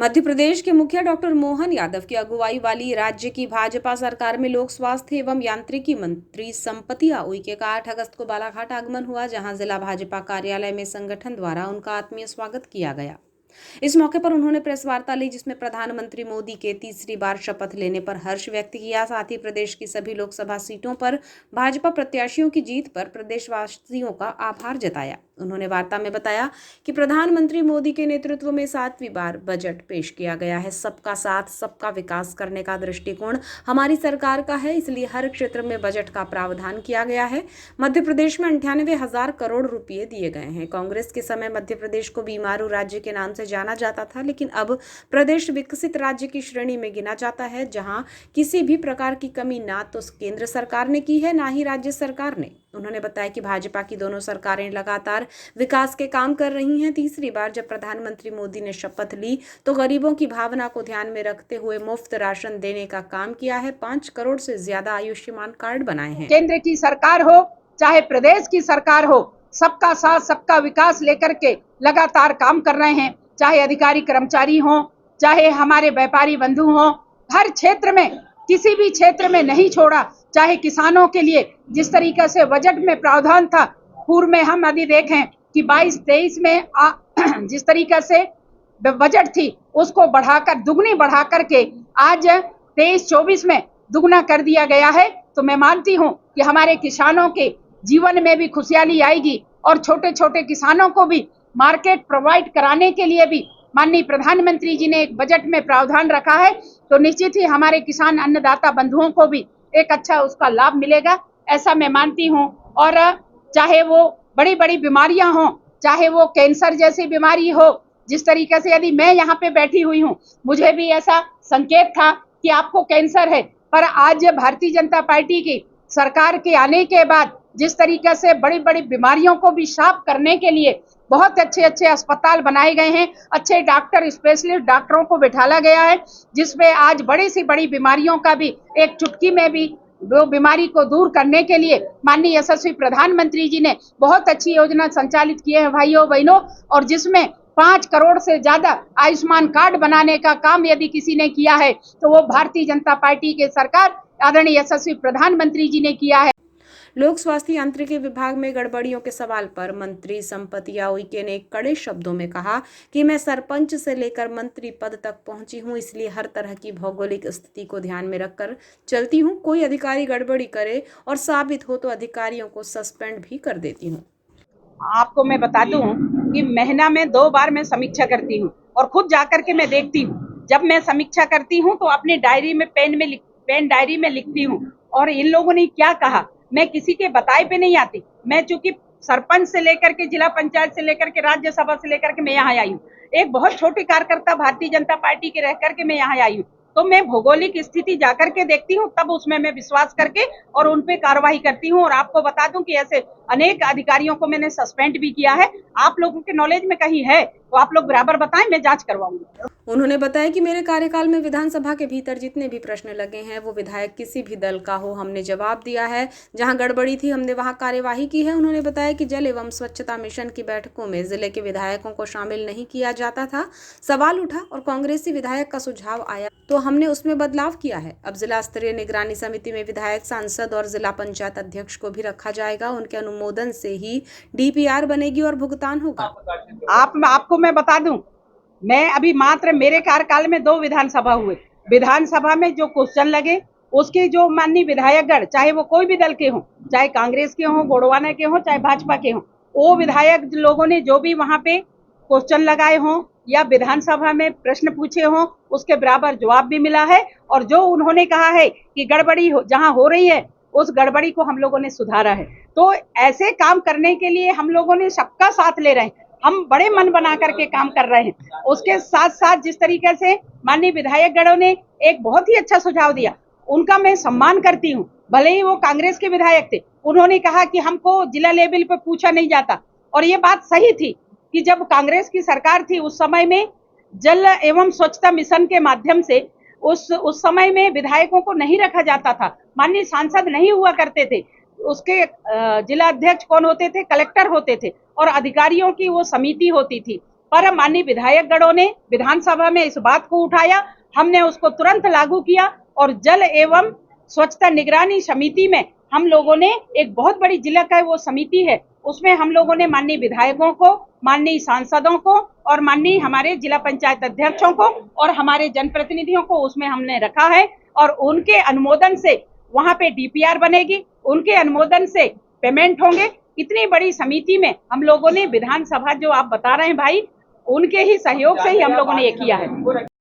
मध्य प्रदेश के मुखिया डॉक्टर मोहन यादव की अगुवाई वाली राज्य की भाजपा सरकार में लोक स्वास्थ्य एवं यांत्रिकी मंत्री संपति उइके का 8 अगस्त को बालाघाट आगमन हुआ, जहां जिला भाजपा कार्यालय में संगठन द्वारा उनका आत्मीय स्वागत किया गया। इस मौके पर उन्होंने प्रेस वार्ता ली, जिसमें प्रधानमंत्री मोदी के तीसरी बार शपथ लेने पर हर्ष व्यक्त किया। साथ ही प्रदेश की सभी लोकसभा सीटों पर भाजपा प्रत्याशियों की जीत पर प्रदेशवासियों का आभार जताया। उन्होंने वार्ता में बताया कि प्रधानमंत्री मोदी के नेतृत्व में 7वीं बार बजट पेश किया गया है। सबका साथ सबका विकास करने का दृष्टिकोण हमारी सरकार का है, इसलिए हर क्षेत्र में बजट का प्रावधान किया गया है। मध्य प्रदेश में 98,000 करोड़ रुपए दिए गए हैं। कांग्रेस के समय मध्य प्रदेश को बीमारू राज्य के नाम से जाना जाता था, लेकिन अब प्रदेश विकसित राज्य की श्रेणी में गिना जाता है, जहां किसी भी प्रकार की कमी ना तो केंद्र सरकार ने की है, ना ही राज्य सरकार ने। उन्होंने बताया कि भाजपा की दोनों सरकारें लगातार विकास के काम कर रही हैं। तीसरी बार जब प्रधानमंत्री मोदी ने शपथ ली तो गरीबों की भावना को ध्यान में रखते हुए मुफ्त राशन देने का काम किया है। 5 करोड़ से ज्यादा आयुष्मान कार्ड बनाए हैं। केंद्र की सरकार हो चाहे प्रदेश की सरकार हो, सबका साथ सबका विकास लेकर के लगातार काम कर रहे हैं। चाहे अधिकारी कर्मचारी हो, चाहे हमारे व्यापारी बंधु हो, हर क्षेत्र में किसी भी क्षेत्र में नहीं छोड़ा। चाहे किसानों के लिए जिस तरीके से बजट में प्रावधान था, पूर्व में हम यदि देखें कि 22-23 में जिस तरीके से बजट थी उसको बढ़ाकर दुगनी बढ़ाकर के आज 23-24 में दुगना कर दिया गया है। तो मैं मानती हूँ कि हमारे किसानों के जीवन में भी खुशहाली आएगी और छोटे छोटे किसानों को भी मार्केट प्रोवाइड कराने के लिए भी माननीय प्रधानमंत्री जी ने एक बजट में प्रावधान रखा है। तो निश्चित ही हमारे किसान अन्नदाता बंधुओं को भी एक अच्छा उसका लाभ मिलेगा, ऐसा मैं मानती हूँ। और चाहे वो बड़ी बड़ी बीमारियां हों, चाहे वो कैंसर जैसी बीमारी हो, जिस तरीके से यदि मैं यहाँ पे बैठी हुई हूँ, मुझे भी ऐसा संकेत था कि आपको कैंसर है, पर आज भारतीय जनता पार्टी की सरकार के आने के बाद जिस तरीके से बड़ी बड़ी बीमारियों को भी साफ करने के लिए बहुत अच्छे अच्छे अस्पताल बनाए गए हैं, अच्छे डॉक्टर स्पेशलिस्ट डॉक्टरों को बिठाला गया है, जिसमें आज बड़ी से बड़ी बीमारियों का भी एक चुटकी में भी वो बीमारी को दूर करने के लिए माननीय यशस्वी प्रधानमंत्री जी ने बहुत अच्छी योजना संचालित किए हैं भाइयों बहनों। और जिसमें 5 करोड़ से ज्यादा आयुष्मान कार्ड बनाने का काम यदि किसी ने किया है तो वो भारतीय जनता पार्टी के सरकार आदरणीय यशस्वी प्रधानमंत्री जी ने किया है। लोक स्वास्थ्य यांत्रिकी विभाग में गड़बड़ियों के सवाल पर मंत्री संपति उइके ने कड़े शब्दों में कहा कि मैं सरपंच से लेकर मंत्री पद तक पहुंची हूं, इसलिए हर तरह की भौगोलिक स्थिति को ध्यान में रखकर चलती हूं। कोई अधिकारी गड़बड़ी करे और साबित हो तो अधिकारियों को सस्पेंड भी कर देती हूं। आपको मैं बता दूं कि महीना में 2 बार मैं समीक्षा करती हूं और खुद जाकर के मैं देखती हूं। जब मैं समीक्षा करती हूं तो अपनी डायरी में पेन डायरी में लिखती हूं और इन लोगों ने क्या कहा मैं किसी के बताए पे नहीं आती। मैं चूंकि सरपंच से लेकर के जिला पंचायत से लेकर के राज्यसभा से लेकर के मैं यहाँ आई हूँ, एक बहुत छोटी कार्यकर्ता भारतीय जनता पार्टी के रह करके मैं यहाँ आई हूँ, तो मैं भौगोलिक स्थिति जाकर के देखती हूँ, तब उसमें मैं विश्वास करके और उन पे कार्रवाई करती हूँ। और आपको बता दूं कि ऐसे अनेक अधिकारियों को मैंने सस्पेंड भी किया है। आप लोगों के नॉलेज में कहीं है तो आप लोग बराबर बताएं, मैं जांच करवाऊंगी। उन्होंने बताया कि मेरे कार्यकाल में विधानसभा के भीतर जितने भी प्रश्न लगे हैं वो विधायक किसी भी दल का हो, हमने जवाब दिया है। जहां गड़बड़ी थी हमने वहां कार्यवाही की है। उन्होंने बताया कि जल एवं स्वच्छता मिशन की बैठकों में जिले के विधायकों को शामिल नहीं किया जाता था। सवाल उठा और कांग्रेसी विधायक का सुझाव आया तो हमने उसमें बदलाव किया है। अब जिला स्तरीय निगरानी समिति में विधायक, सांसद और जिला पंचायत अध्यक्ष को भी रखा जाएगा। उनके अनुमोदन से ही DPR बनेगी और भुगतान होगा। आपको मैं बता दूं, मैं अभी मात्र मेरे कार्यकाल में 2 विधानसभा हुए। विधानसभा में जो क्वेश्चन लगे उसके जो माननीय विधायकगण, चाहे वो कोई भी दल के हों, चाहे कांग्रेस के हों, गोड़वाना के हों, चाहे भाजपा के हों, वो विधायक लोगों ने जो भी वहां पे क्वेश्चन लगाए हों या विधानसभा में प्रश्न पूछे हों, उसके बराबर जवाब भी मिला है। और जो उन्होंने कहा है कि गड़बड़ी जहां हो रही है उस गड़बड़ी को हम लोगों ने सुधारा है। तो ऐसे काम करने के लिए हम लोगों ने सबका साथ ले रहे हैं, हम बड़े मन बना करके काम कर रहे हैं। उसके साथ साथ जिस तरीके से माननीय विधायक गणों ने एक बहुत ही अच्छा सुझाव दिया, उनका मैं सम्मान करती हूँ। भले ही वो कांग्रेस के विधायक थे, उन्होंने कहा कि हमको जिला लेवल पे पूछा नहीं जाता, और ये बात सही थी कि जब कांग्रेस की सरकार थी उस समय में जल एवं स्वच्छता मिशन के माध्यम से उस समय में विधायकों को नहीं रखा जाता था, माननीय सांसद नहीं हुआ करते थे। उसके जिला अध्यक्ष कौन होते थे? कलेक्टर होते थे, और अधिकारियों की वो समिति होती थी। पर माननीय विधायक गणों ने विधानसभा में इस बात को उठाया, हमने उसको तुरंत लागू किया और जल एवं स्वच्छता निगरानी समिति में हम लोगों ने एक बहुत बड़ी जिला का वो समिति है, उसमें हम लोगों ने माननीय विधायकों को, माननीय सांसदों को और माननीय हमारे जिला पंचायत अध्यक्षों को और हमारे जनप्रतिनिधियों को उसमें हमने रखा है और उनके अनुमोदन से वहां पे डीपीआर बनेगी, उनके अनुमोदन से पेमेंट होंगे। इतनी बड़ी समिति में हम लोगों ने विधानसभा जो आप बता रहे हैं भाई, उनके ही सहयोग से ही हम लोगों ने ये किया है।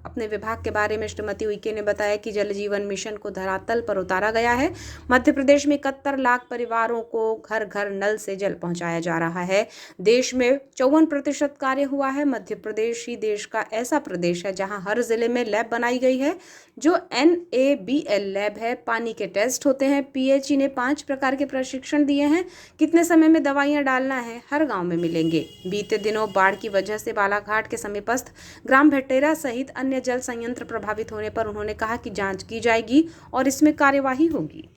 अपने विभाग के बारे में श्रीमती उइके ने बताया कि जल जीवन मिशन को धरातल पर उतारा गया है। मध्य प्रदेश में 71 लाख परिवारों को घर घर नल से जल पहुंचाया जा रहा है। देश में 54% कार्य हुआ है। मध्य प्रदेश ही देश का ऐसा प्रदेश है जहां हर जिले में लैब बनाई गई है जो NABL लैब है। पानी के टेस्ट होते हैं। PHE ने 5 प्रकार के प्रशिक्षण दिए हैं। कितने समय में दवाइयां डालना है हर गाँव में मिलेंगे। बीते दिनों बाढ़ की वजह से बालाघाट के समीपस्थ ग्राम भटेरा सहित अन्य जल संयंत्र प्रभावित होने पर उन्होंने कहा कि जांच की जाएगी और इसमें कार्यवाही होगी।